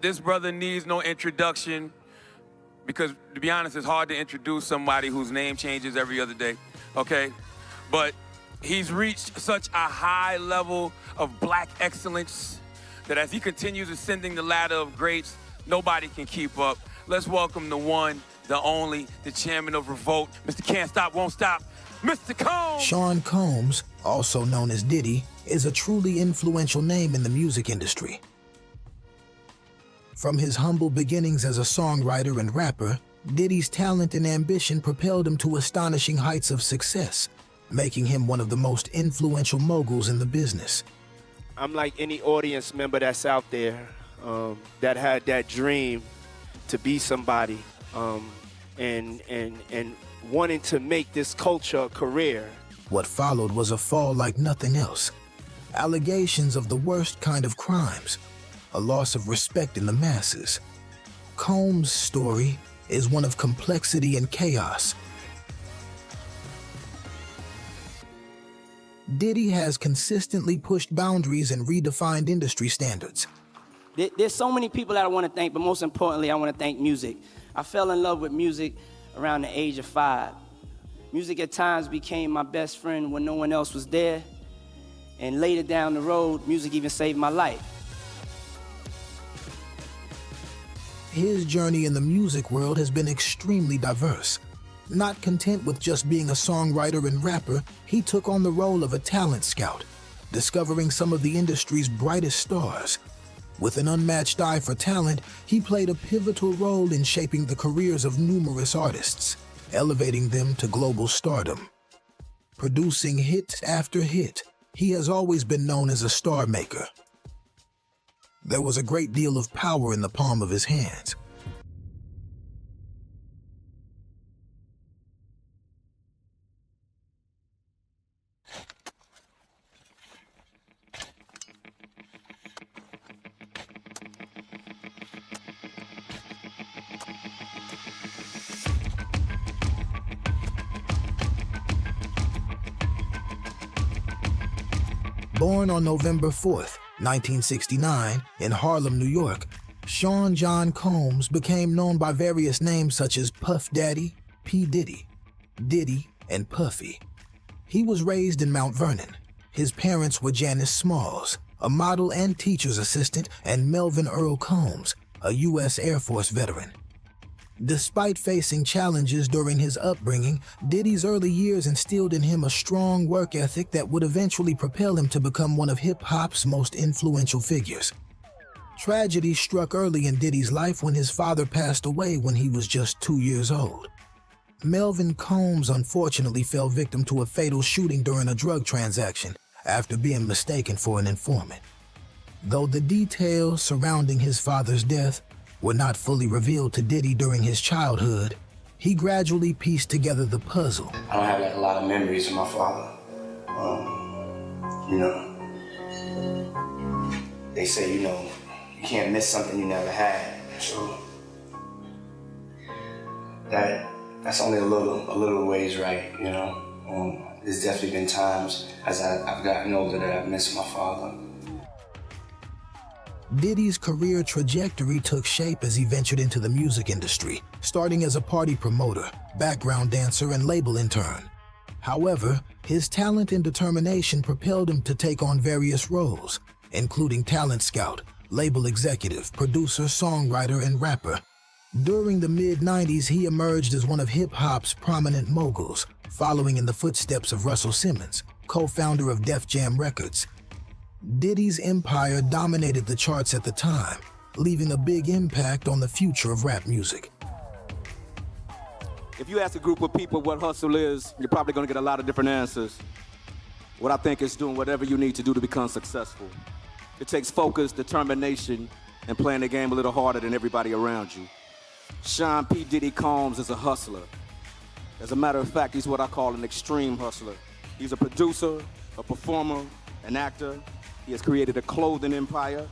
this brother needs no introduction because, to be honest, it's hard to introduce somebody whose name changes every other day, okay? But he's reached such a high level of black excellence that as he continues ascending the ladder of greats, nobody can keep up. Let's welcome the one, the only, the chairman of Revolt, Mr. Can't Stop, Won't Stop, Mr. Combs! Sean Combs, also known as Diddy, is a truly influential name in the music industry. From his humble beginnings as a songwriter and rapper, Diddy's talent and ambition propelled him to astonishing heights of success, making him one of the most influential moguls in the business. I'm like any audience member that's out there that had that dream to be somebody and wanting to make this culture a career. What followed was a fall like nothing else. Allegations of the worst kind of crimes, a loss of respect in the masses. Combs' story is one of complexity and chaos. Diddy has consistently pushed boundaries and redefined industry standards. There's so many people that I want to thank, but most importantly, I want to thank music. I fell in love with music around the age of 5. Music at times became my best friend when no one else was there. And later down the road, music even saved my life. His journey in the music world has been extremely diverse. Not content with just being a songwriter and rapper, he took on the role of a talent scout, discovering some of the industry's brightest stars. With an unmatched eye for talent, he played a pivotal role in shaping the careers of numerous artists, elevating them to global stardom. Producing hit after hit, he has always been known as a star maker. There was a great deal of power in the palm of his hands. Born on November 4th, 1969, in Harlem, New York, Sean John Combs became known by various names such as Puff Daddy, P. Diddy, Diddy, and Puffy. He was raised in Mount Vernon. His parents were Janice Smalls, a model and teacher's assistant, and Melvin Earl Combs, a U.S. Air Force veteran. Despite facing challenges during his upbringing, Diddy's early years instilled in him a strong work ethic that would eventually propel him to become one of hip-hop's most influential figures. Tragedy struck early in Diddy's life when his father passed away when he was just 2 years old. Melvin Combs unfortunately fell victim to a fatal shooting during a drug transaction after being mistaken for an informant. Though the details surrounding his father's death were not fully revealed to Diddy during his childhood, he gradually pieced together the puzzle. I don't have like a lot of memories of my father. They say, you can't miss something you never had. So that's only a little ways right, There's definitely been times as I've gotten older that I've missed my father. Diddy's career trajectory took shape as he ventured into the music industry, starting as a party promoter, background dancer, and label intern. However, his talent and determination propelled him to take on various roles, including talent scout, label executive, producer, songwriter, and rapper. During the mid-90s, he emerged as one of hip-hop's prominent moguls, following in the footsteps of Russell Simmons, co-founder of Def Jam Records. Diddy's empire dominated the charts at the time, leaving a big impact on the future of rap music. If you ask a group of people what hustle is, you're probably going to get a lot of different answers. What I think is doing whatever you need to do to become successful. It takes focus, determination, and playing the game a little harder than everybody around you. Sean P. Diddy Combs is a hustler. As a matter of fact, he's what I call an extreme hustler. He's a producer, a performer, an actor. He has created a clothing empire,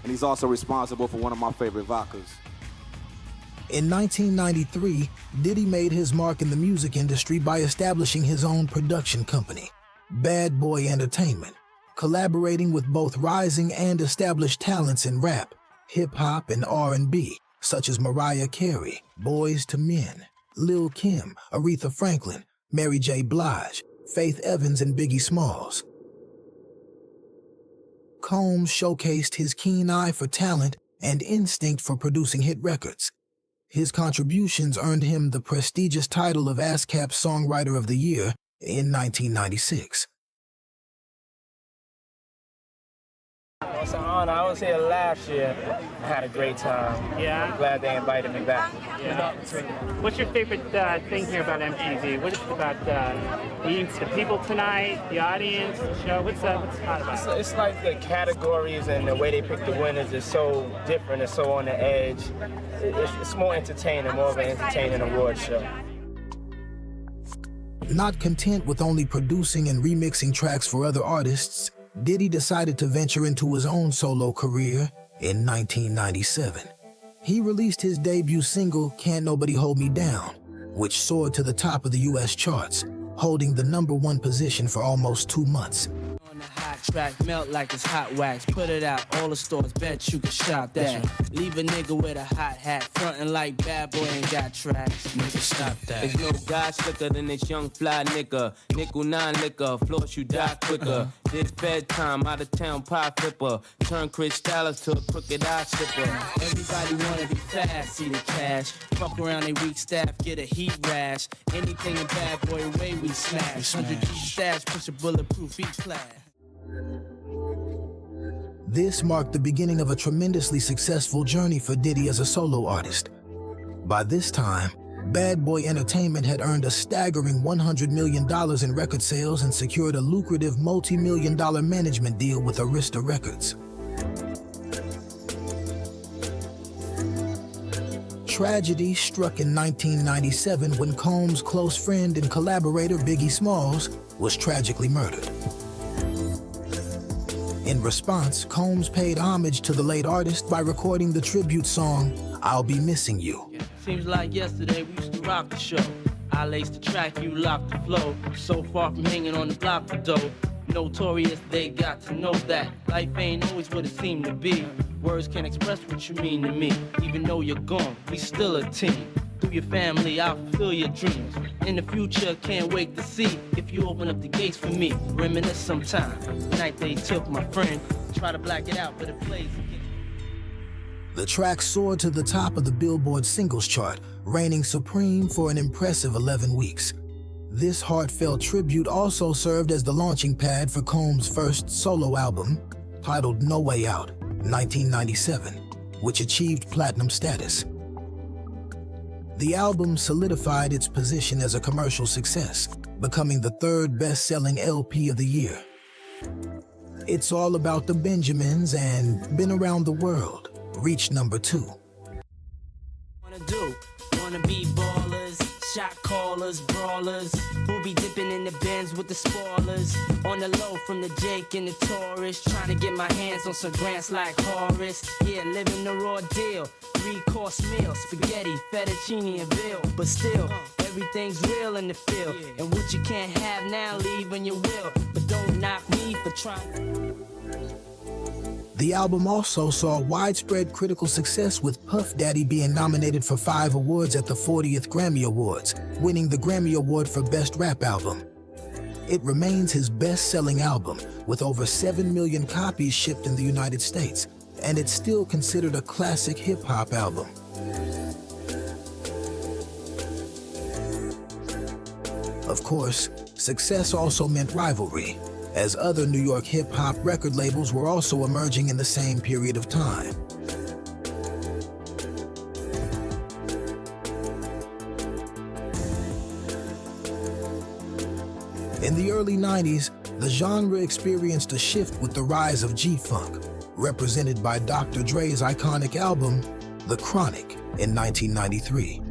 and he's also responsible for one of my favorite vodkas. In 1993, Diddy made his mark in the music industry by establishing his own production company, Bad Boy Entertainment. Collaborating with both rising and established talents in rap, hip-hop and R&B, such as Mariah Carey, Boyz II Men, Lil' Kim, Aretha Franklin, Mary J. Blige, Faith Evans, and Biggie Smalls. Combs showcased his keen eye for talent and instinct for producing hit records. His contributions earned him the prestigious title of ASCAP Songwriter of the Year in 1996. It's an honor. I was here last year. I had a great time. Yeah? I'm glad they invited me back. Yeah. What's your favorite thing here about MTV? What is it about the people tonight, the audience, the show? What's hot about it? It's like the categories and the way they pick the winners is so different. It's so on the edge. It's more entertaining, more of an entertaining award show. Not content with only producing and remixing tracks for other artists, Diddy decided to venture into his own solo career in 1997. He released his debut single, Can't Nobody Hold Me Down, which soared to the top of the US charts, holding the #1 position for almost 2 months. On the hot track, melt like it's hot wax. Put it out, all the stores, bet you can shop that. Leave a nigga with a hot hat, frontin' like bad boy ain't got tracks. Nigga, stop that. There's no guy slicker than this young fly nigga. Nickel 9 liquor, floss you die quicker. Did fed time, out of town pie flipper. Turn Chris Styles to a crooked eye slipper. Everybody wanna be fast, see the cash. Fuck around they weak staff, get a heat rash. Anything in bad boy way we smash. 100 G stash, push a bulletproof each class. This marked the beginning of a tremendously successful journey for Diddy as a solo artist. By this time, Bad Boy Entertainment had earned a staggering $100 million in record sales and secured a lucrative multi-million-dollar management deal with Arista Records. Tragedy struck in 1997 when Combs' close friend and collaborator Biggie Smalls was tragically murdered. In response, Combs paid homage to the late artist by recording the tribute song, I'll Be Missing You. Seems like yesterday we used to rock the show. I laced the track, you locked the flow. So far from hanging on the block for dough. Notorious, they got to know that life ain't always what it seemed to be. Words can't express what you mean to me. Even though you're gone, we still a team. Through your family, I'll fulfill your dreams. In the future, can't wait to see if you open up the gates for me. Reminisce sometime. The night they took my friend. Try to black it out, but it plays again. The track soared to the top of the Billboard singles chart, reigning supreme for an impressive 11 weeks. This heartfelt tribute also served as the launching pad for Combs' first solo album, titled No Way Out, 1997, which achieved platinum status. The album solidified its position as a commercial success, becoming the third best-selling LP of the year. It's All About the Benjamins and Been Around the World reached #2. Wanna be ballers, shot callers, brawlers, who be dipping in the bins with the spoilers. On the low from the Jake and the Taurus, trying to get my hands on some grants like Horace. Yeah, living the raw deal, 3-course meal, spaghetti, fettuccine, and veal. But still, everything's real in the field, and what you can't have now, leave when you will. But don't knock me for trying. The album also saw widespread critical success, with Puff Daddy being nominated for 5 awards at the 40th Grammy Awards, winning the Grammy Award for Best Rap Album. It remains his best-selling album, with over 7 million copies shipped in the United States, and it's still considered a classic hip-hop album. Of course, success also meant rivalry, as other New York hip-hop record labels were also emerging in the same period of time. In the early 90s, the genre experienced a shift with the rise of G-Funk, represented by Dr. Dre's iconic album, The Chronic, in 1993.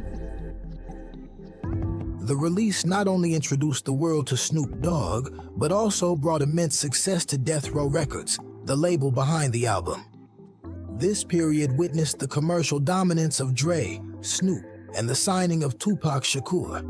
The release not only introduced the world to Snoop Dogg, but also brought immense success to Death Row Records, the label behind the album. This period witnessed the commercial dominance of Dre, Snoop, and the signing of Tupac Shakur.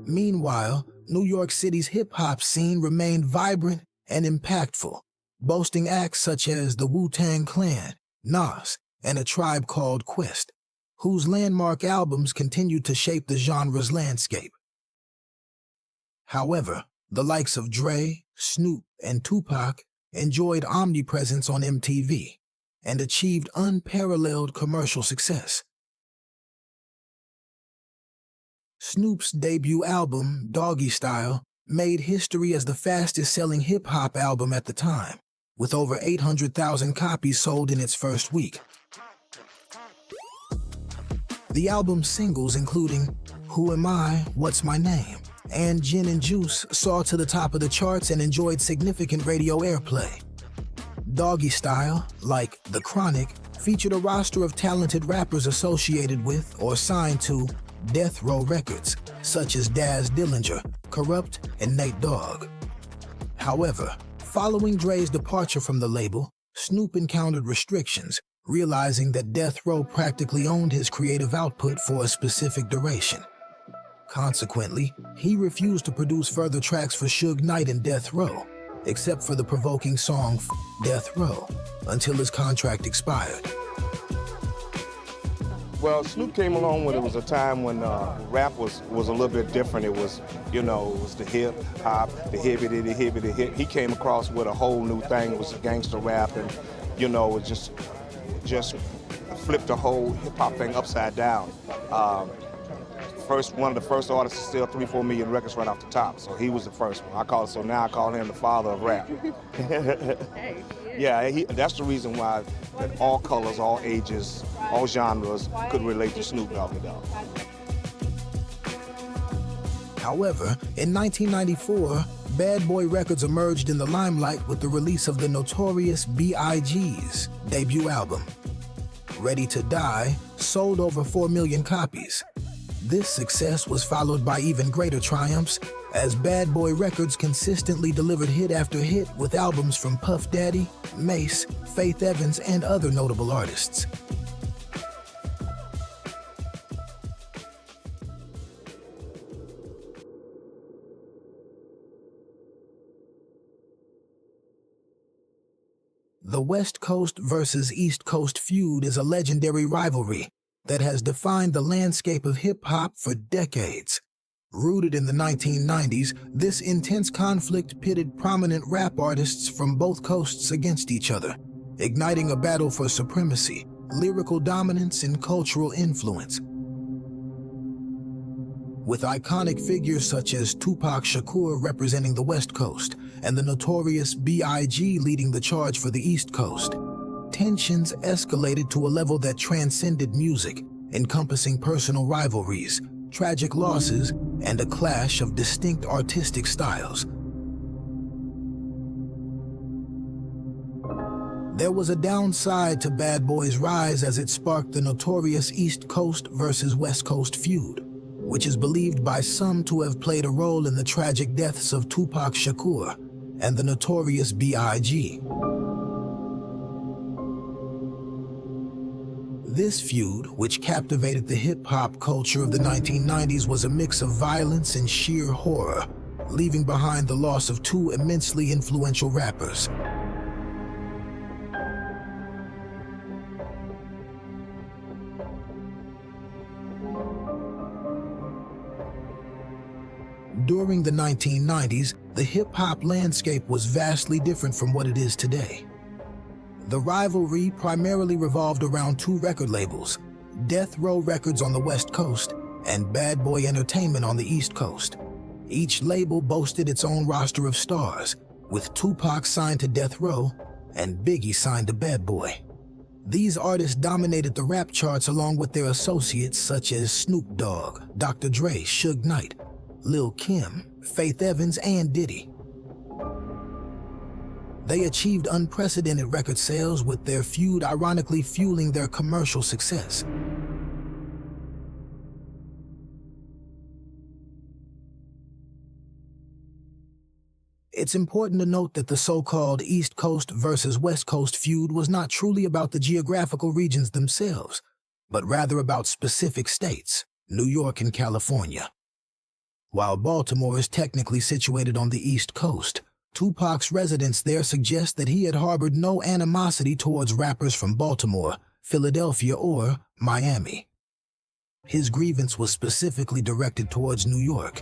Meanwhile, New York City's hip-hop scene remained vibrant and impactful. boasting acts such as the Wu-Tang Clan, Nas, and a tribe called Quest, whose landmark albums continued to shape the genre's landscape. However, the likes of Dre, Snoop, and Tupac enjoyed omnipresence on MTV and achieved unparalleled commercial success. Snoop's debut album, Doggy Style, made history as the fastest-selling hip-hop album at the time, with over 800,000 copies sold in its first week. The album's singles, including Who Am I, What's My Name, and Gin and Juice, saw to the top of the charts and enjoyed significant radio airplay. Doggy Style, like The Chronic, featured a roster of talented rappers associated with or signed to Death Row Records, such as Daz Dillinger, Corrupt, and Nate Dogg. However, following Dre's departure from the label, Snoop encountered restrictions, realizing that Death Row practically owned his creative output for a specific duration. Consequently, he refused to produce further tracks for Suge Knight and Death Row, except for the provoking song Death Row, until his contract expired. Well, Snoop came along when it was a time when rap was a little bit different. It was, it was the hip hop, the hibbity, the hibbity, hip. He came across with a whole new thing. It was gangster rap, and it just flipped the whole hip hop thing upside down. One of the first artists to sell 3-4 million records right off the top. So he was the first one. Now I call him the father of rap. Yeah, that's the reason why that all colors, all ages, all genres could relate to Snoop Doggy Dogg. However, in 1994, Bad Boy Records emerged in the limelight with the release of the notorious B.I.G.'s debut album. Ready to Die sold over 4 million copies. This success was followed by even greater triumphs, as Bad Boy Records consistently delivered hit after hit with albums from Puff Daddy, Mace, Faith Evans, and other notable artists. The West Coast versus East Coast feud is a legendary rivalry that has defined the landscape of hip-hop for decades. Rooted in the 1990s, this intense conflict pitted prominent rap artists from both coasts against each other, igniting a battle for supremacy, lyrical dominance, and cultural influence. With iconic figures such as Tupac Shakur representing the West Coast and the notorious B.I.G. leading the charge for the East Coast, tensions escalated to a level that transcended music, encompassing personal rivalries, tragic losses, and a clash of distinct artistic styles. There was a downside to Bad Boy's rise as it sparked the notorious East Coast versus West Coast feud, which is believed by some to have played a role in the tragic deaths of Tupac Shakur and the notorious B.I.G. This feud, which captivated the hip-hop culture of the 1990s, was a mix of violence and sheer horror, leaving behind the loss of two immensely influential rappers. During the 1990s, the hip-hop landscape was vastly different from what it is today. The rivalry primarily revolved around two record labels, Death Row Records on the West Coast and Bad Boy Entertainment on the East Coast. Each label boasted its own roster of stars, with Tupac signed to Death Row and Biggie signed to Bad Boy. These artists dominated the rap charts along with their associates such as Snoop Dogg, Dr. Dre, Suge Knight, Lil' Kim, Faith Evans, and Diddy. They achieved unprecedented record sales, with their feud ironically fueling their commercial success. It's important to note that the so-called East Coast versus West Coast feud was not truly about the geographical regions themselves, but rather about specific states, New York and California. While Baltimore is technically situated on the East Coast, Tupac's residence there suggests that he had harbored no animosity towards rappers from Baltimore, Philadelphia, or Miami. His grievance was specifically directed towards New York.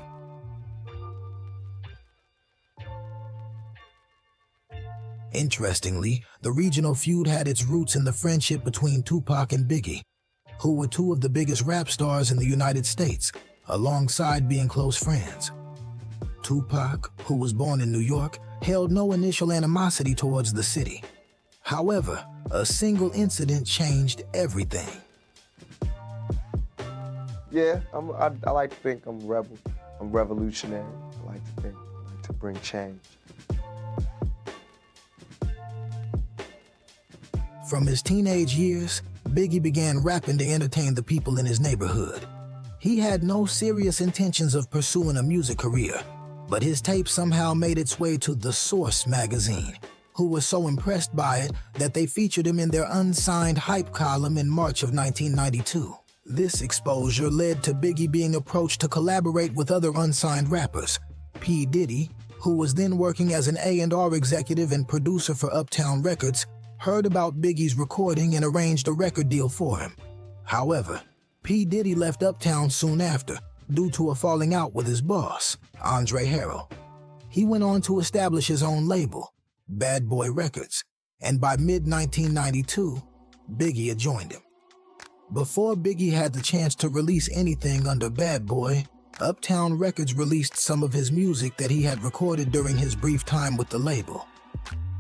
Interestingly, the regional feud had its roots in the friendship between Tupac and Biggie, who were two of the biggest rap stars in the United States, alongside being close friends. Tupac, who was born in New York, held no initial animosity towards the city. However, a single incident changed everything. Yeah, I like to think I'm rebel. I'm revolutionary. I like to think I like to bring change. From his teenage years, Biggie began rapping to entertain the people in his neighborhood. He had no serious intentions of pursuing a music career, but his tape somehow made its way to The Source magazine, who was so impressed by it that they featured him in their unsigned hype column in March of 1992. This exposure led to Biggie being approached to collaborate with other unsigned rappers. P. Diddy, who was then working as an A&R executive and producer for Uptown Records, heard about Biggie's recording and arranged a record deal for him. However, P. Diddy left Uptown soon after, due to a falling out with his boss, Andre Harrell. He went on to establish his own label, Bad Boy Records, and by mid-1992, Biggie had joined him. Before Biggie had the chance to release anything under Bad Boy, Uptown Records released some of his music that he had recorded during his brief time with the label.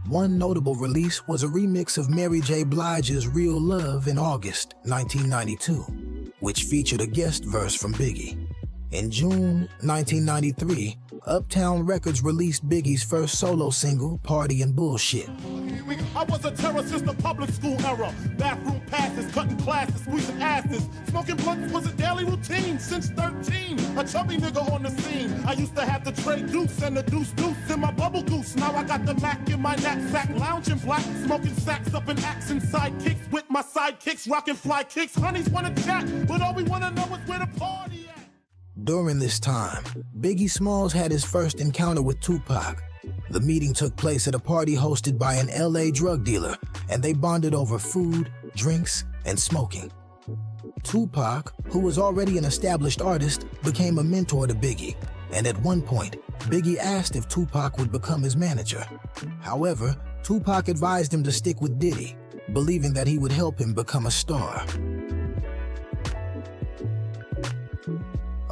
One notable release was a remix of Mary J. Blige's Real Love in August 1992, which featured a guest verse from Biggie. In June 1993, Uptown Records released Biggie's first solo single, Party and Bullshit. I was a terror since the public school era. Bathroom passes, cutting classes, squeezing asses. Smoking blunts was a daily routine since 13. A chubby nigga on the scene. I used to have the tray deuce and the deuce in my bubble goose. Now I got the Mac in my knapsack, lounging black, smoking sacks up in axe and sidekicks with my sidekicks, rocking fly kicks. Honeys wanna chat, but all we wanna know is where the party at. During this time, Biggie Smalls had his first encounter with Tupac. The meeting took place at a party hosted by an LA drug dealer, and they bonded over food, drinks, and smoking. Tupac, who was already an established artist, became a mentor to Biggie, and at one point, Biggie asked if Tupac would become his manager. However, Tupac advised him to stick with Diddy, believing that he would help him become a star.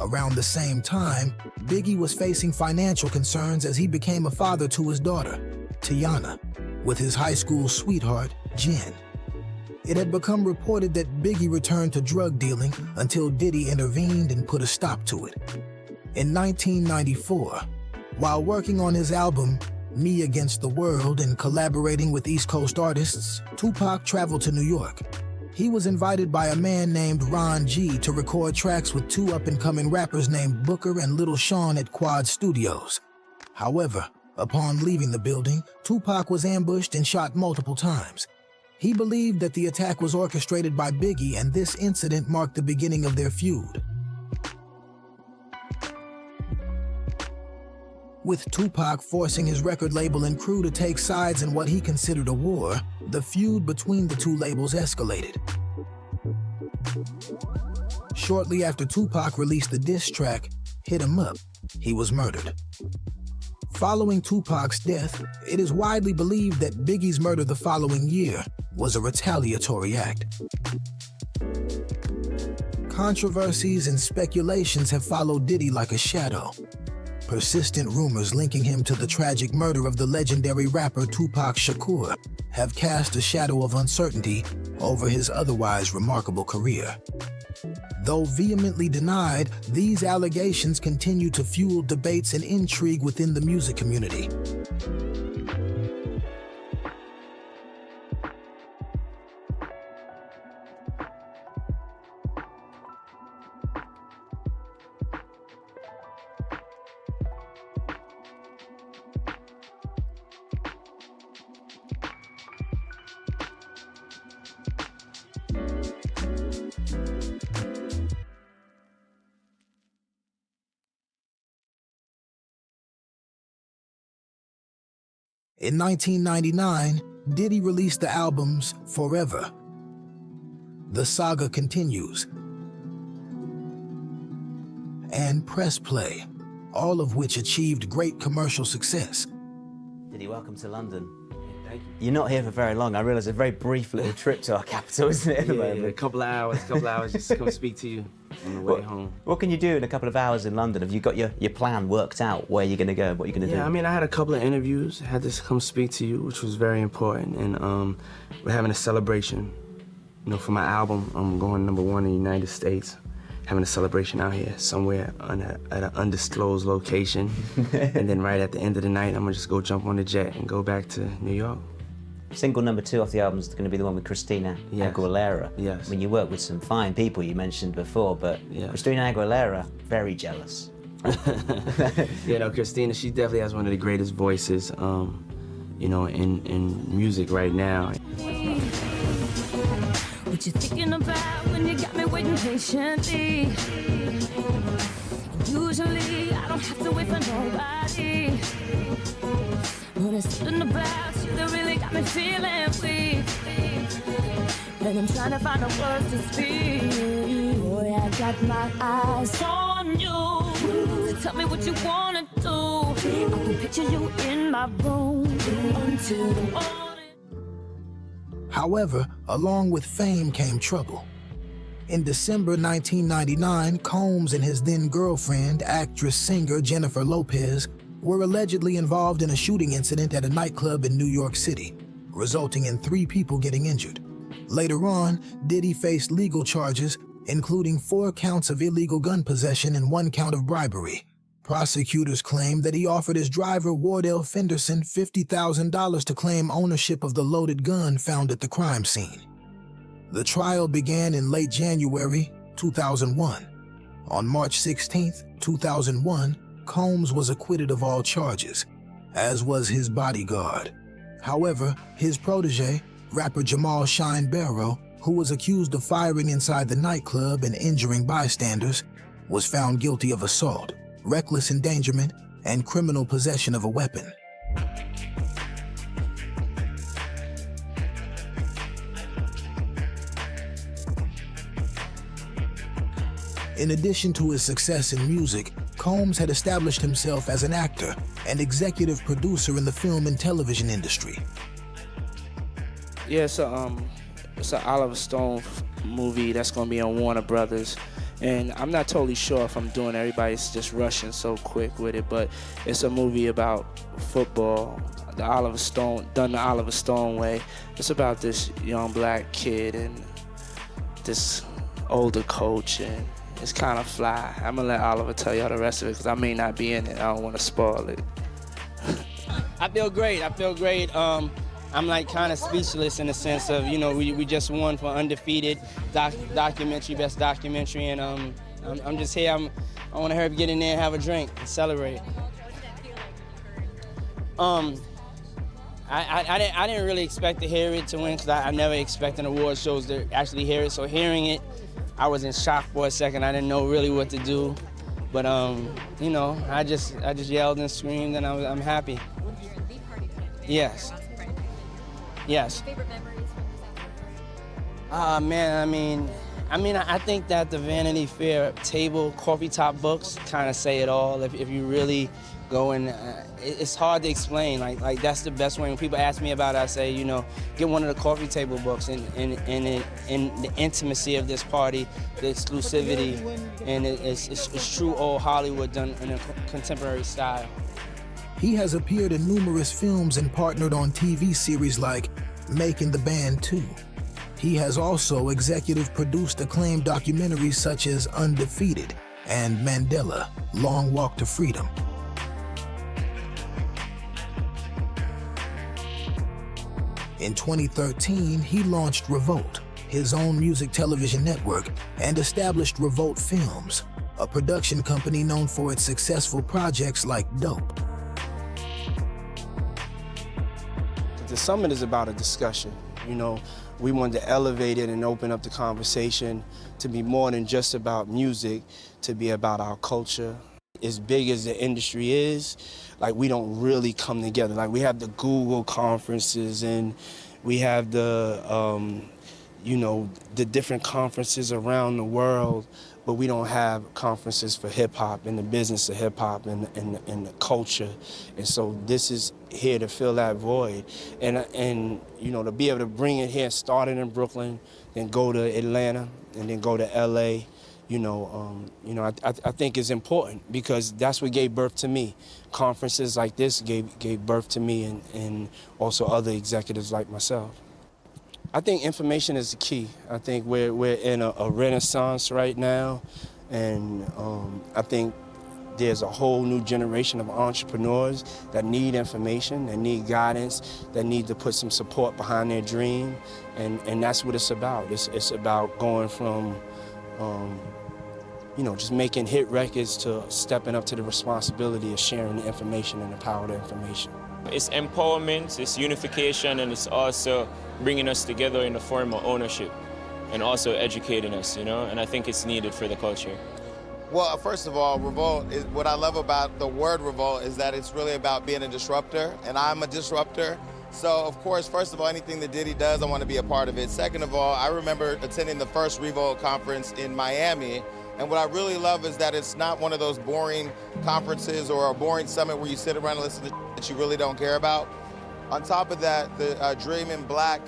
Around the same time, Biggie was facing financial concerns as he became a father to his daughter, Tiana, with his high school sweetheart, Jen. It had become reported that Biggie returned to drug dealing until Diddy intervened and put a stop to it. In 1994, while working on his album, Me Against the World, and collaborating with East Coast artists, Tupac traveled to New York. He was invited by a man named Ron G to record tracks with two up-and-coming rappers named Booker and Little Sean at Quad Studios. However, upon leaving the building, Tupac was ambushed and shot multiple times. He believed that the attack was orchestrated by Biggie, and this incident marked the beginning of their feud. With Tupac forcing his record label and crew to take sides in what he considered a war, the feud between the two labels escalated. Shortly after Tupac released the diss track, Hit 'Em Up, he was murdered. Following Tupac's death, it is widely believed that Biggie's murder the following year was a retaliatory act. Controversies and speculations have followed Diddy like a shadow. Persistent rumors linking him to the tragic murder of the legendary rapper Tupac Shakur have cast a shadow of uncertainty over his otherwise remarkable career. Though vehemently denied, these allegations continue to fuel debates and intrigue within the music community. In 1999, Diddy released the albums Forever. The Saga Continues, and Press Play, all of which achieved great commercial success. Diddy, welcome to London. Thank you. You're not here for very long. I realise it's a very brief little trip to our capital, isn't it, at the moment? A couple of hours just to come speak to you on the way home. What can you do in a couple of hours in London? Have you got your plan worked out, where you're going to go and what you're going to do? Yeah, I mean, I had a couple of interviews, had to come speak to you, which was very important, and we're having a celebration, you know, for my album. I'm going #1 in the United States, having a celebration out here somewhere at an undisclosed location, and then right at the end of the night, I'm gonna just go jump on the jet and go back to New York. Single #2 off the album is going to be the one with Christina Aguilera. Yes. I mean, you work with some fine people you mentioned before, but Christina Aguilera, very jealous. You know, Christina, she definitely has one of the greatest voices, you know, in music right now. What you thinking about when you got me waiting patiently? Usually, I don't have to wait for nobody. But there's something about you that really got me feeling weak. And I'm trying to find the words to speak. Boy, I got my eyes on you. So tell me what you wanna do. I can picture you in my room until the morning. However, along with fame came trouble. In December 1999, Combs and his then-girlfriend, actress-singer Jennifer Lopez, were allegedly involved in a shooting incident at a nightclub in New York City, resulting in 3 people getting injured. Later on, Diddy faced legal charges, including 4 counts of illegal gun possession and 1 count of bribery. Prosecutors claimed that he offered his driver, Wardell Fenderson, $50,000 to claim ownership of the loaded gun found at the crime scene. The trial began in late January 2001. On March 16, 2001, Combs was acquitted of all charges, as was his bodyguard. However, his protege, rapper Jamal Shine Barrow, who was accused of firing inside the nightclub and injuring bystanders, was found guilty of assault, reckless endangerment, and criminal possession of a weapon. In addition to his success in music, Combs had established himself as an actor and executive producer in the film and television industry. Yeah, it's an Oliver Stone movie that's gonna be on Warner Brothers. And I'm not totally sure if I'm doing it. Everybody's just rushing so quick with it, but it's a movie about football, the Oliver Stone way. It's about this young black kid and this older coach, and it's kind of fly. I'm gonna let Oliver tell y'all the rest of it because I may not be in it. I don't want to spoil it. I feel great. I'm like kind of speechless in the sense of, you know, we just won for Undefeated documentary, best documentary, and I'm just here. I want to hurry up, get in there and have a drink and celebrate. I didn't really expect to hear it to win because I never expect an award shows to actually hear it. So hearing it, I was in shock for a second. I didn't know really what to do, but you know, I just yelled and screamed, and I'm happy. Yes. Yes. Favorite memories? Man, I think that the Vanity Fair table coffee top books kind of say it all. If you really go and it's hard to explain. Like that's the best way. When people ask me about it, I say, you know, get one of the coffee table books, and the intimacy of this party, the exclusivity, and it's true old Hollywood done in a contemporary style. He has appeared in numerous films and partnered on TV series like Making the Band 2. He has also executive produced acclaimed documentaries such as Undefeated and Mandela, Long Walk to Freedom. In 2013, he launched Revolt, his own music television network, and established Revolt Films, a production company known for its successful projects like Dope. The summit is about a discussion. You know, we wanted to elevate it and open up the conversation to be more than just about music, to be about our culture. As big as the industry is, like, we don't really come together. Like, we have the Google conferences and we have the, the different conferences around the world, but we don't have conferences for hip hop and the business of hip hop and the culture. And so this is here to fill that void. And to be able to bring it here, start it in Brooklyn, then go to Atlanta, and then go to LA. I think is important because that's what gave birth to me. Conferences like this gave birth to me and also other executives like myself. I think information is the key. I think we're in a renaissance right now, and I think there's a whole new generation of entrepreneurs that need information, that need guidance, that need to put some support behind their dream, and that's what it's about. It's about going from just making hit records to stepping up to the responsibility of sharing the information and the power of the information. It's empowerment, it's unification, and it's also bringing us together in the form of ownership and also educating us, and I think it's needed for the culture. Well, first of all, revolt is what I love about the word revolt is that it's really about being a disruptor, and I'm a disruptor. So, of course, first of all, anything that Diddy does, I want to be a part of it. Second of all, I remember attending the first Revolt conference in Miami, and what I really love is that it's not one of those boring conferences or a boring summit where you sit around and listen to that you really don't care about. On top of that, the Dream in Black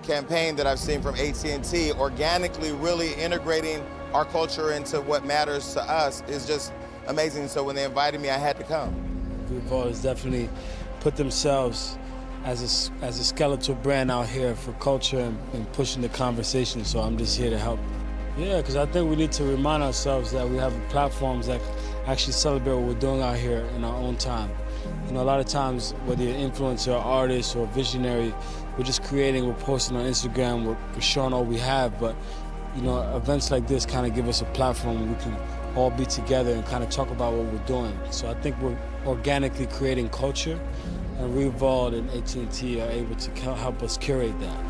campaign that I've seen from AT&T, organically really integrating our culture into what matters to us is just amazing. So when they invited me, I had to come. Revolt has definitely put themselves as a skeletal brand out here for culture and pushing the conversation, so I'm just here to help. Yeah, because I think we need to remind ourselves that we have platforms that actually celebrate what we're doing out here in our own time. A lot of times, whether you're an influencer, artist, or visionary, we're just creating, we're posting on Instagram, we're showing all we have, but events like this kind of give us a platform where we can all be together and kind of talk about what we're doing. So I think we're organically creating culture, and Revolt and AT&T are able to help us curate that.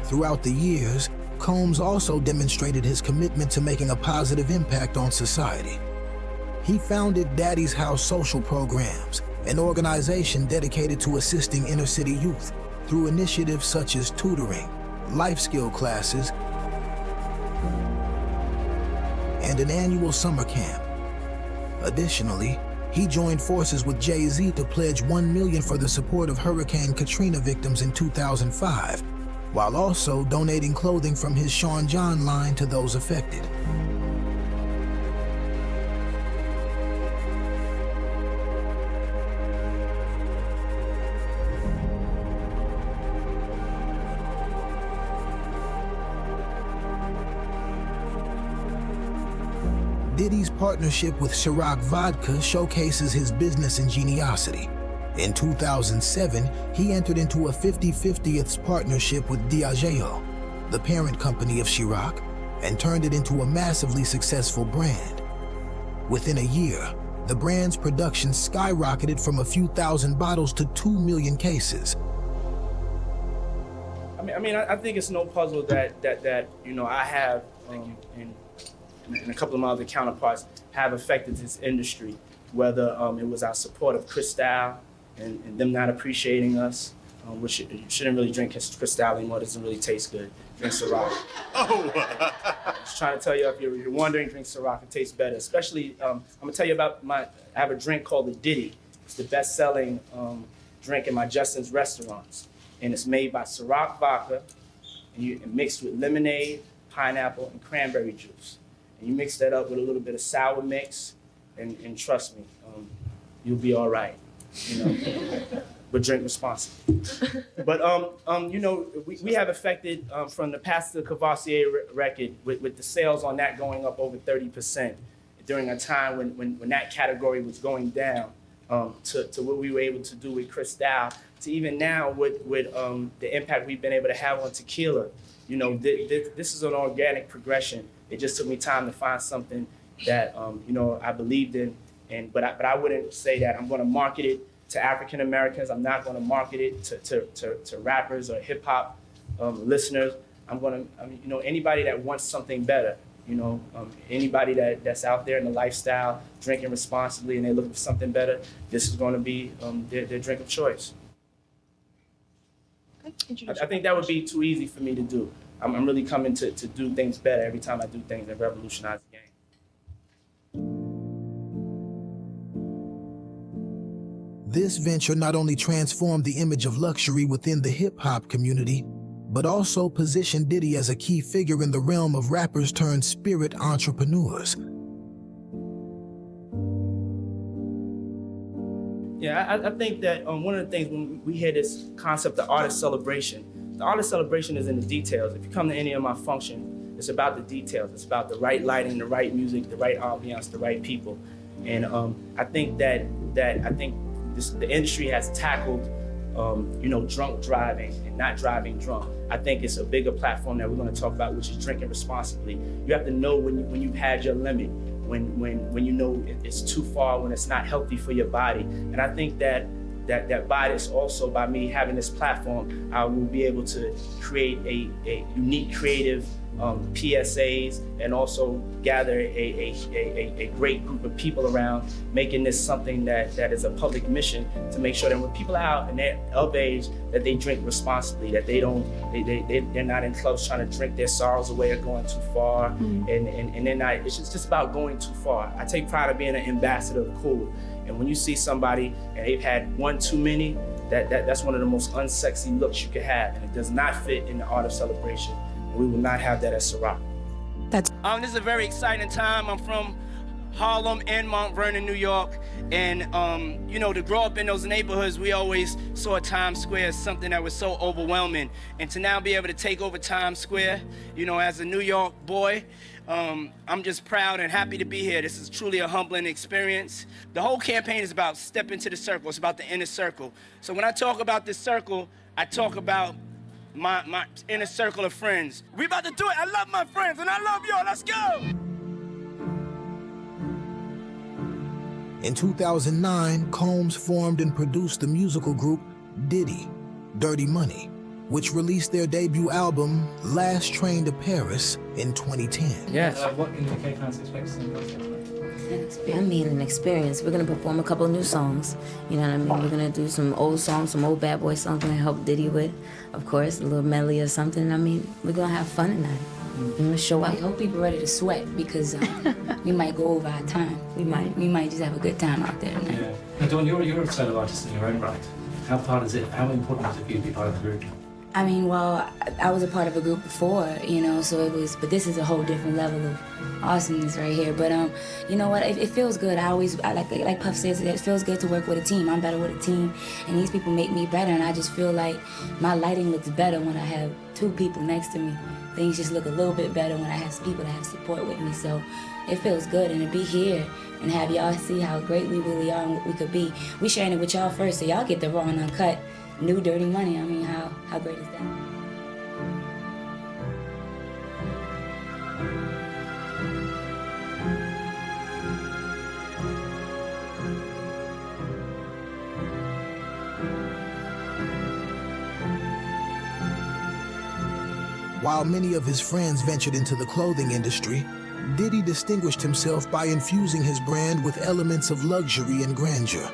Throughout the years, Combs also demonstrated his commitment to making a positive impact on society. He founded Daddy's House Social Programs, an organization dedicated to assisting inner-city youth through initiatives such as tutoring, life skill classes, and an annual summer camp. Additionally, he joined forces with Jay-Z to pledge $1 million for the support of Hurricane Katrina victims in 2005, while also donating clothing from his Sean John line to those affected. Diddy's partnership with Ciroc Vodka showcases his business ingeniosity. In 2007, he entered into a 50/50th partnership with Diageo, the parent company of Ciroc, and turned it into a massively successful brand. Within a year, the brand's production skyrocketed from a few thousand bottles to 2 million cases. I think it's no puzzle that I have and a couple of my other counterparts have affected this industry, whether it was our support of Cristal and them not appreciating us, which you shouldn't really drink Cristal anymore, it doesn't really taste good. Drink Ciroc. Oh! Just trying to tell you, if you're wondering, drink Ciroc, it tastes better. Especially, I'm gonna tell you about I have a drink called the Diddy. It's the best-selling drink in my Justin's restaurants. And it's made by Ciroc vodka, and mixed with lemonade, pineapple, and cranberry juice. And you mix that up with a little bit of sour mix, and trust me, you'll be all right, but drink responsibly. But, we have affected from the Pastor Cavassier record with the sales on that going up over 30% during a time when that category was going down to what we were able to do with Cristal, to even now with the impact we've been able to have on tequila. This is an organic progression. It just took me time to find something that I believed in, but I wouldn't say that I'm going to market it to African Americans. I'm not going to market it to rappers or hip hop listeners. I'm going to, anybody that wants something better, You know, anybody that's out there in the lifestyle, drinking responsibly, and they're looking for something better, this is going to be their drink of choice. I think that would be too easy for me to do. I'm really coming to do things better every time I do things and revolutionize the game. This venture not only transformed the image of luxury within the hip-hop community, but also positioned Diddy as a key figure in the realm of rappers turned spirit entrepreneurs. Yeah, I think that one of the things when we hear this concept of artist celebration, the artist celebration is in the details. If you come to any of my function, it's about the details. It's about the right lighting, the right music, the right ambiance, the right people. And I think that the industry has tackled drunk driving and not driving drunk. I think it's a bigger platform that we're going to talk about, which is drinking responsibly. You have to know when you've had your limit, when you know it's too far, when it's not healthy for your body. And I think that by this also, by me having this platform, I will be able to create a unique creative PSAs and also gather a great group of people around, making this something that is a public mission to make sure that when people are out and they're of age, that they drink responsibly, that they're not in clubs trying to drink their sorrows away or going too far, and they're not, it's just about going too far. I take pride of being an ambassador of cool, and when you see somebody and they've had one too many, that's one of the most unsexy looks you could have, and it does not fit in the art of celebration. We will not have that at Ciroc. This is a very exciting time. I'm from Harlem and Mount Vernon, New York. And, to grow up in those neighborhoods, we always saw Times Square as something that was so overwhelming. And to now be able to take over Times Square, as a New York boy, I'm just proud and happy to be here. This is truly a humbling experience. The whole campaign is about step into the circle. It's about the inner circle. So when I talk about this circle, I talk about my inner circle of friends. We about to do it. I love my friends and I love y'all. Let's go. In 2009, Combs formed and produced the musical group Diddy, Dirty Money, which released their debut album Last Train to Paris in 2010. Yes. What can the UK fans expect to see in concert? I mean, an experience. We're gonna perform a couple of new songs. You know what I mean? We're gonna do some old songs, some old bad boy songs. We're gonna help Diddy with, of course, a little medley or something. I mean, we're gonna have fun tonight. We're gonna show I out. hope people ready to sweat because we might go over our time. We might just have a good time out there tonight. Yeah. Now, Dawn, you're a solo artist in your own right. How important is it for you to be part of the group? I mean, well, I was a part of a group before, so it was, but this is a whole different level of awesomeness right here. But you know what, it feels good. I like Puff says, it feels good to work with a team. I'm better with a team, and these people make me better, and I just feel like my lighting looks better when I have two people next to me. Things just look a little bit better when I have people that have support with me, so it feels good. And to be here and have y'all see how great we really are and what we could be. We sharing it with y'all first, so y'all get the raw and uncut new Dirty Money. I mean, how great is that? While many of his friends ventured into the clothing industry, Diddy distinguished himself by infusing his brand with elements of luxury and grandeur.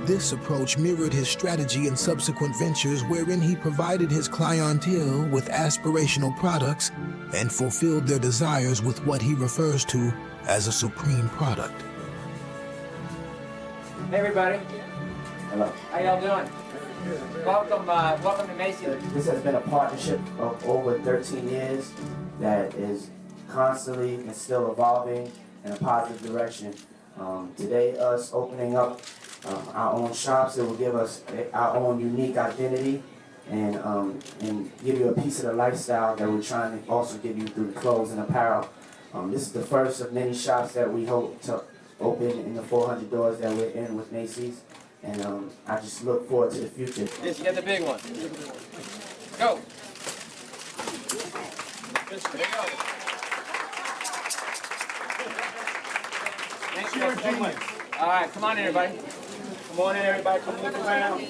This approach mirrored his strategy in subsequent ventures wherein he provided his clientele with aspirational products and fulfilled their desires with what he refers to as a supreme product. Hey everybody. Hello. How y'all doing? Welcome to Macy's. This has been a partnership of over 13 years that is constantly and still evolving in a positive direction. Today, us opening up our own shops, it will give us our own unique identity and give you a piece of the lifestyle that we're trying to also give you through clothes and apparel. This is the first of many shops that we hope to open in the 400 doors that we're in with Macy's. And I just look forward to the future. Just get the big one. Go. There you go. Thank you. All right, come on in, everybody. Come on in, everybody. Come look around.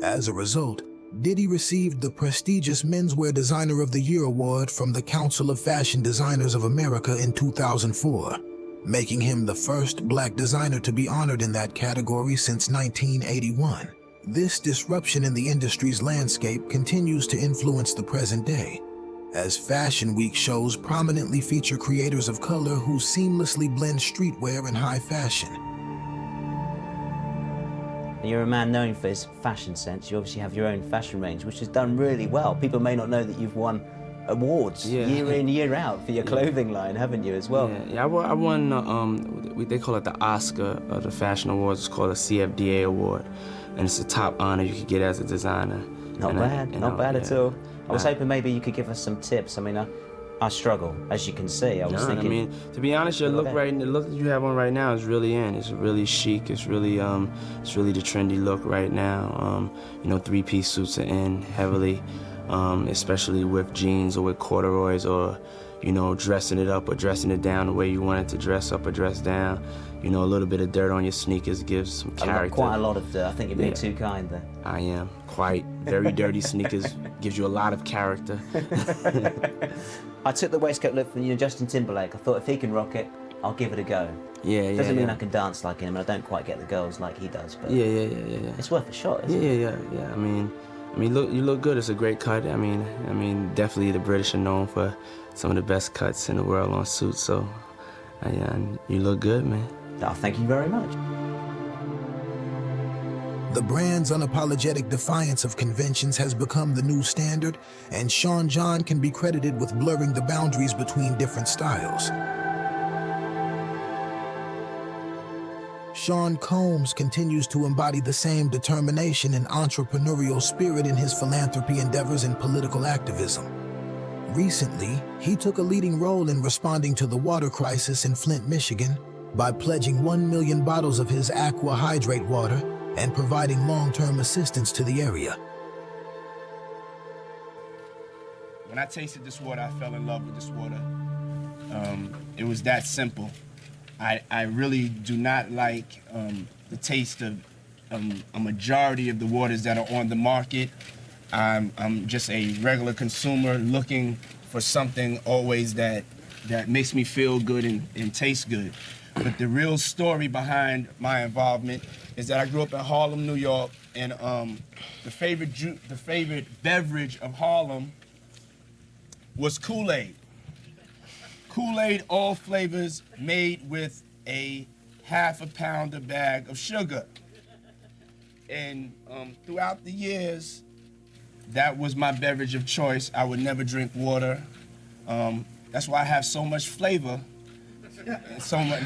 As a result, Diddy received the prestigious Menswear Designer of the Year award from the Council of Fashion Designers of America in 2004, making him the first black designer to be honored in that category since 1981. This disruption in the industry's landscape continues to influence the present day, as Fashion Week shows prominently feature creators of color who seamlessly blend streetwear and high fashion. You're a man known for his fashion sense. You obviously have your own fashion range, which has done really well. People may not know that you've won awards year in, year out for your clothing line, haven't you, as well? Yeah, I won, they call it the Oscar of the Fashion Awards. It's called a CFDA award, and it's the top honor you could get as a designer. Not bad at all. I was hoping maybe you could give us some tips. I mean, I struggle, as you can see. I was thinking. I mean, to be honest, the look that you have on right now is really in. It's really chic. It's really the trendy look right now. You know, three-piece suits are in heavily, especially with jeans or with corduroys, or you know, dressing it up or dressing it down the way you want it to dress up or dress down. You know, a little bit of dirt on your sneakers gives some character. Quite a lot of dirt. I think you're being too kind there. I am. Quite. Very dirty sneakers gives you a lot of character. I took the waistcoat look from Justin Timberlake. I thought if he can rock it, I'll give it a go. Yeah. Doesn't mean I can dance like him, and I don't quite get the girls like he does. But Yeah. It's worth a shot, isn't it? Yeah. I mean, you look good. It's a great cut. I mean, definitely the British are known for some of the best cuts in the world on suits. So, you look good, man. Oh, thank you very much. The brand's unapologetic defiance of conventions has become the new standard, and Sean John can be credited with blurring the boundaries between different styles. Sean Combs continues to embody the same determination and entrepreneurial spirit in his philanthropy endeavors and political activism. Recently, he took a leading role in responding to the water crisis in Flint, Michigan, by pledging 1 million bottles of his Aqua Hydrate water and providing long-term assistance to the area. When I tasted this water, I fell in love with this water. It was that simple. I really do not like the taste of a majority of the waters that are on the market. I'm just a regular consumer looking for something always that makes me feel good and taste good. But the real story behind my involvement is that I grew up in Harlem, New York, and the favorite beverage of Harlem was Kool-Aid. Kool-Aid, all flavors, made with a half a pounder bag of sugar. And throughout the years, that was my beverage of choice. I would never drink water. That's why I have so much flavor. And so much.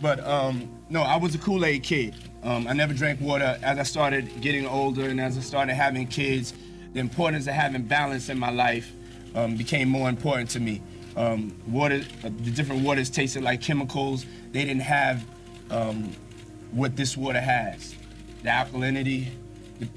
but no, I was a Kool-Aid kid. I never drank water. As I started getting older and as I started having kids, the importance of having balance in my life became more important to me. Water, the different waters tasted like chemicals. They didn't have what this water has. The alkalinity,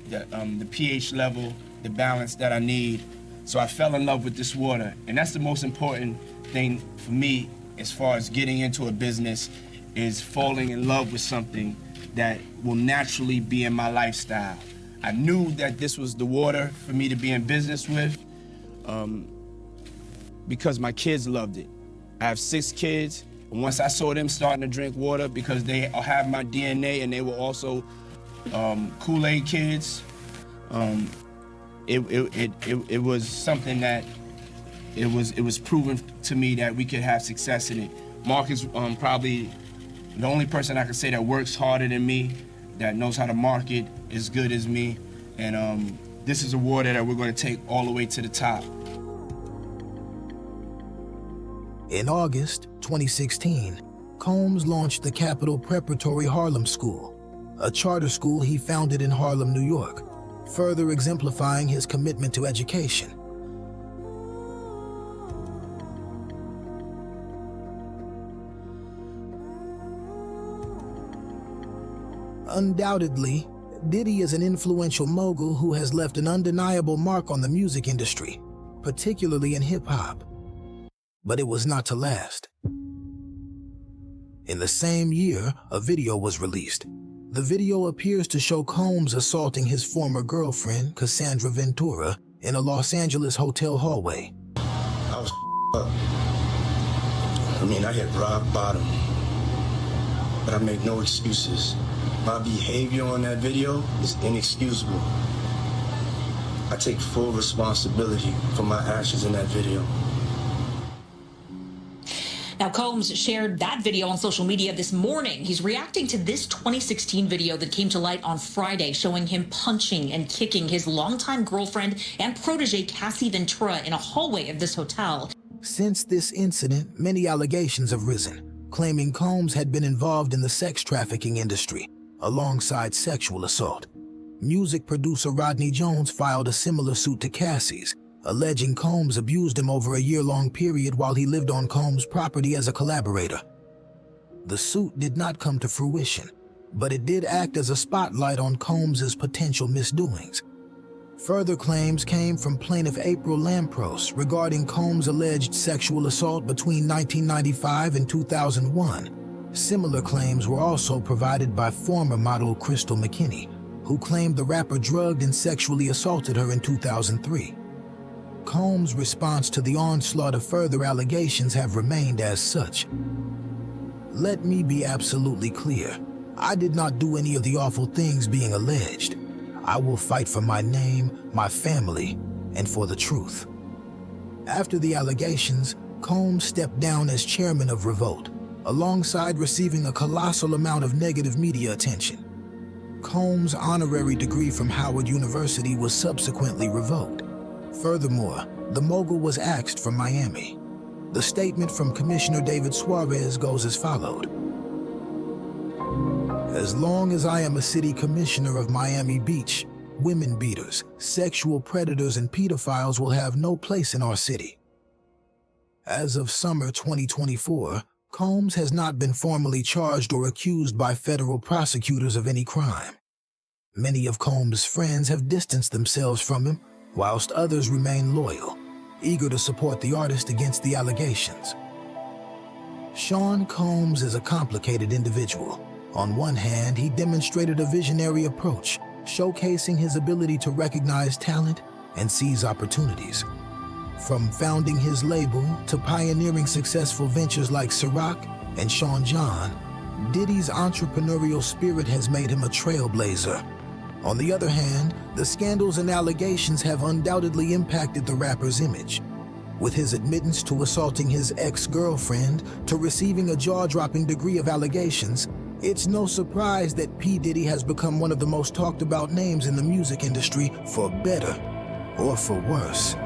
the pH level, the balance that I need. So I fell in love with this water. And that's the most important thing for me as far as getting into a business, is falling in love with something that will naturally be in my lifestyle. I knew that this was the water for me to be in business with because my kids loved it. I have 6 kids, and once I saw them starting to drink water because they have my DNA and they were also Kool-Aid kids, it was something that it was proven to me that we could have success in it. Mark is probably the only person I can say that works harder than me, that knows how to market as good as me, and this is a water that we're going to take all the way to the top. In August 2016, Combs launched the Capital Preparatory Harlem School, a charter school he founded in Harlem, New York, further exemplifying his commitment to education. Undoubtedly, Diddy is an influential mogul who has left an undeniable mark on the music industry, particularly in hip-hop. But it was not to last. In the same year, a video was released. The video appears to show Combs assaulting his former girlfriend, Cassandra Ventura, in a Los Angeles hotel hallway. I was up. I mean, I hit rock bottom. But I make no excuses. My behavior on that video is inexcusable. I take full responsibility for my actions in that video. Now, Combs shared that video on social media this morning. He's reacting to this 2016 video that came to light on Friday, showing him punching and kicking his longtime girlfriend and protege, Cassie Ventura, in a hallway of this hotel. Since this incident, many allegations have risen, claiming Combs had been involved in the sex trafficking industry, alongside sexual assault. Music producer Rodney Jones filed a similar suit to Cassie's, alleging Combs abused him over a year-long period while he lived on Combs' property as a collaborator. The suit did not come to fruition, but it did act as a spotlight on Combs' potential misdoings. Further claims came from plaintiff April Lampros regarding Combs' alleged sexual assault between 1995 and 2001. Similar claims were also provided by former model Crystal McKinney, who claimed the rapper drugged and sexually assaulted her in 2003. Combs' response to the onslaught of further allegations have remained as such. Let me be absolutely clear. I did not do any of the awful things being alleged. I will fight for my name, my family, and for the truth. After the allegations, Combs stepped down as chairman of Revolt, alongside receiving a colossal amount of negative media attention. Combs' honorary degree from Howard University was subsequently revoked. Furthermore, the mogul was axed from Miami. The statement from Commissioner David Suarez goes as followed. As long as I am a city commissioner of Miami Beach, women beaters, sexual predators, and pedophiles will have no place in our city. As of summer 2024, Combs has not been formally charged or accused by federal prosecutors of any crime. Many of Combs' friends have distanced themselves from him, whilst others remain loyal, eager to support the artist against the allegations. Sean Combs is a complicated individual. On one hand, he demonstrated a visionary approach, showcasing his ability to recognize talent and seize opportunities. From founding his label to pioneering successful ventures like Ciroc and Sean John, Diddy's entrepreneurial spirit has made him a trailblazer. On the other hand, the scandals and allegations have undoubtedly impacted the rapper's image. With his admittance to assaulting his ex-girlfriend to receiving a jaw-dropping degree of allegations, it's no surprise that P. Diddy has become one of the most talked about names in the music industry, for better or for worse.